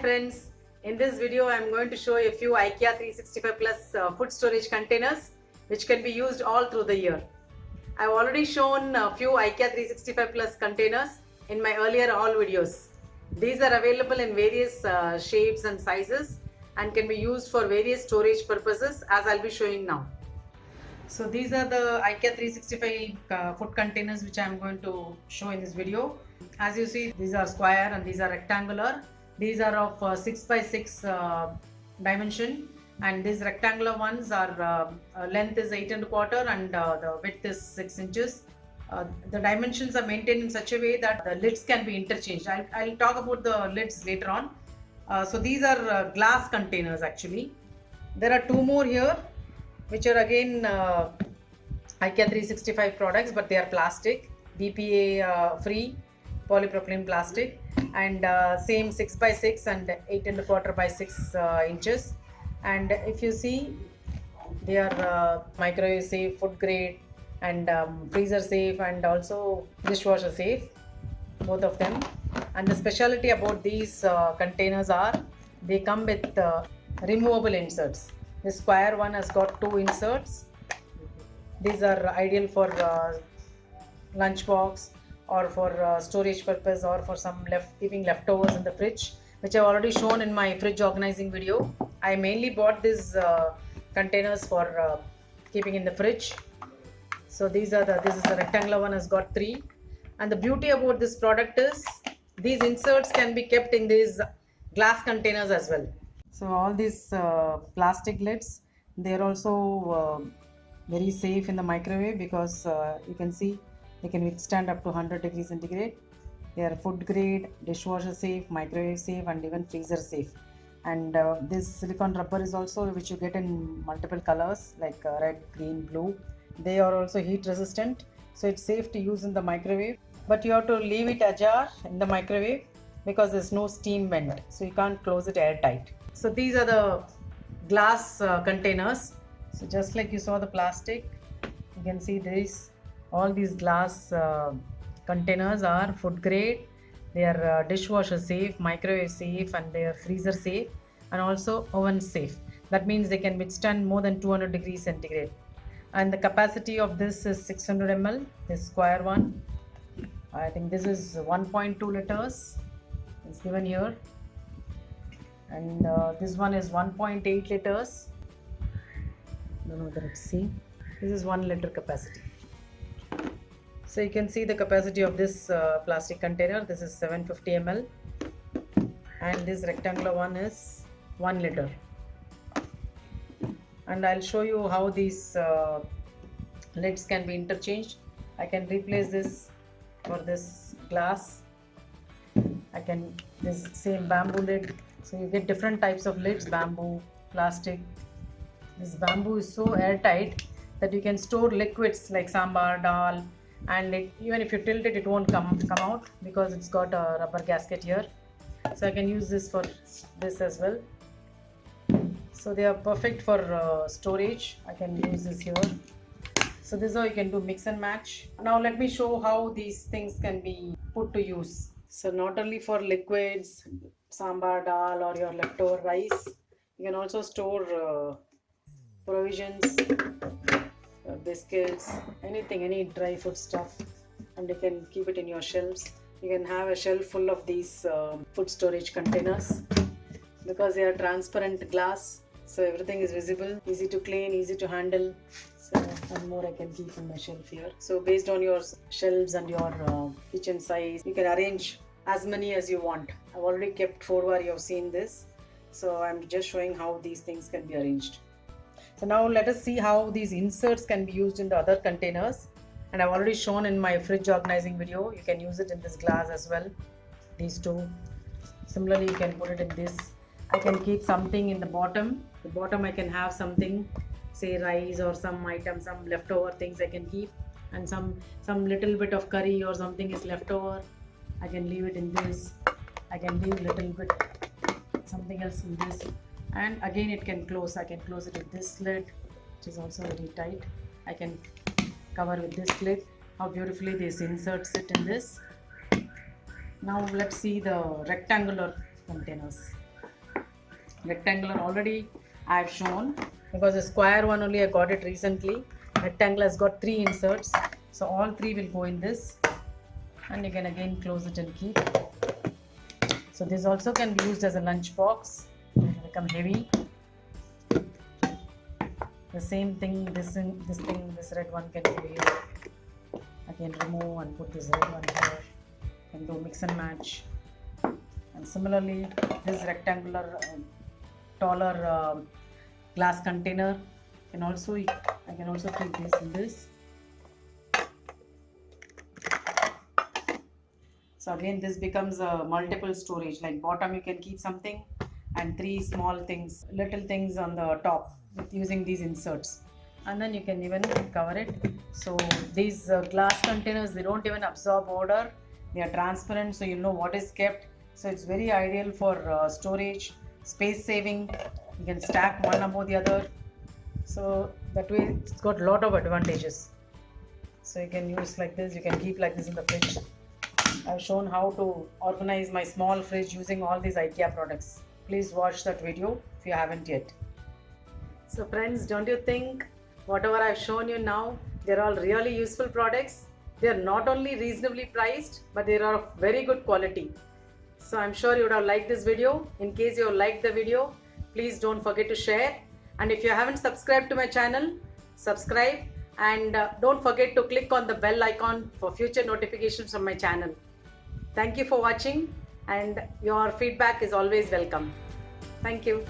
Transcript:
friends, in this video I am going to show a few Ikea 365 plus food storage containers which can be used all through the year. I have already shown a few Ikea 365 plus containers in my earlier haul videos. These are available in various shapes and sizes and can be used for various storage purposes as I will be showing now. So these are the Ikea 365 food containers which I am going to show in this video. As you see, these are square and these are rectangular. These are of 6 by 6 dimension, and these rectangular ones are length is 8 and a quarter and the width is 6 inches. The dimensions are maintained in such a way that the lids can be interchanged. I'll talk about the lids later on. So these are glass containers actually. There are two more here which are again Ikea 365 products, but they are plastic, BPA free polypropylene plastic, and same 6 by 6 and 8 and a quarter by 6 inches. And if you see, they are microwave safe, food grade, and freezer safe, and also dishwasher safe, both of them. And the specialty about these containers are they come with removable inserts. The square one has got 2 inserts. These are ideal for lunchbox or for storage purpose, or for some keeping leftovers in the fridge, which I've already shown in my fridge organizing video. I mainly bought these containers for keeping in the fridge. So this is the rectangular one, has got 3. And the beauty about this product is these inserts can be kept in these glass containers as well. So all these plastic lids, they are also very safe in the microwave, because you can see they can withstand up to 100 degrees centigrade. They are food grade, dishwasher safe, microwave safe, and even freezer safe. And this silicone rubber is also, which you get in multiple colors like red, green, blue. They are also heat resistant, so it's safe to use in the microwave. But you have to leave it ajar in the microwave because there's no steam vent, so you can't close it airtight. So these are the glass containers. So just like you saw the plastic, you can see all these glass containers are food grade. They are dishwasher safe, microwave safe, and they are freezer safe, and also oven safe. That means they can withstand more than 200 degrees centigrade. And the capacity of this is 600 ml, this square one. I think this is 1.2 liters. It's given here. And this one is 1.8 liters. I don't know whether it's C. This is 1 liter capacity. So you can see the capacity of this plastic container. This is 750 ml, and this rectangular one is 1 liter. And I'll show you how these lids can be interchanged. I can replace this for this glass. This same bamboo lid. So you get different types of lids: bamboo, plastic. This bamboo is so airtight that you can store liquids like sambar, dal, and even if you tilt it, it won't come out because it's got a rubber gasket here. So I can use this for this as well. So they are perfect for storage. I can use this here. So this is how you can do mix and match. Now let me show how these things can be put to use. So not only for liquids, sambar, dal, or your leftover rice, you can also store provisions, biscuits, anything, any dry food stuff, and you can keep it in your shelves. You can have a shelf full of these food storage containers because they are transparent glass, so everything is visible, easy to clean, easy to handle. So one more I can keep on my shelf here. So based on your shelves and your kitchen size, you can arrange as many as you want. I've already kept 4 where you have seen this, so I'm just showing how these things can be arranged. So now let us see how these inserts can be used in the other containers. And I've already shown in my fridge organizing video. You can use it in this glass as well, these two. Similarly, you can put it in this. I can keep something in the bottom. The bottom I can have something, say rice or some item, some leftover things I can keep. And some little bit of curry or something is leftover, I can leave it in this. I can leave a little bit something else in this. And again it can close. I can close it with this lid, which is also very tight. I can cover with this lid. How beautifully this inserts it in this. Now let's see the rectangular containers. Rectangular already I have shown, because the square one only I got it recently. Rectangle has got 3 inserts, so all 3 will go in this, and you can again close it and keep. So this also can be used as a lunch box. It will become heavy. The same thing, this red one can be used. I can remove and put this red one here. Can do mix and match. And similarly, this rectangular taller glass container I can also keep this in this. So again, this becomes a multiple storage. Like bottom you can keep something, and 3 small things, little things on the top with using these inserts, and then you can even cover it. So these glass containers, they don't even absorb odor. They are transparent, so you know what is kept. So it's very ideal for storage, space saving. You can stack one above the other. So that way it's got a lot of advantages. So you can use like this, you can keep like this in the fridge. I've shown how to organize my small fridge using all these Ikea products. Please watch that video if you haven't yet. So friends, don't you think whatever I've shown you now, they're all really useful products? They're not only reasonably priced, but they are of very good quality. So I'm sure you would have liked this video. In case you have liked the video, please don't forget to share. And if you haven't subscribed to my channel, subscribe, and don't forget to click on the bell icon for future notifications from my channel. Thank you for watching, and your feedback is always welcome. Thank you.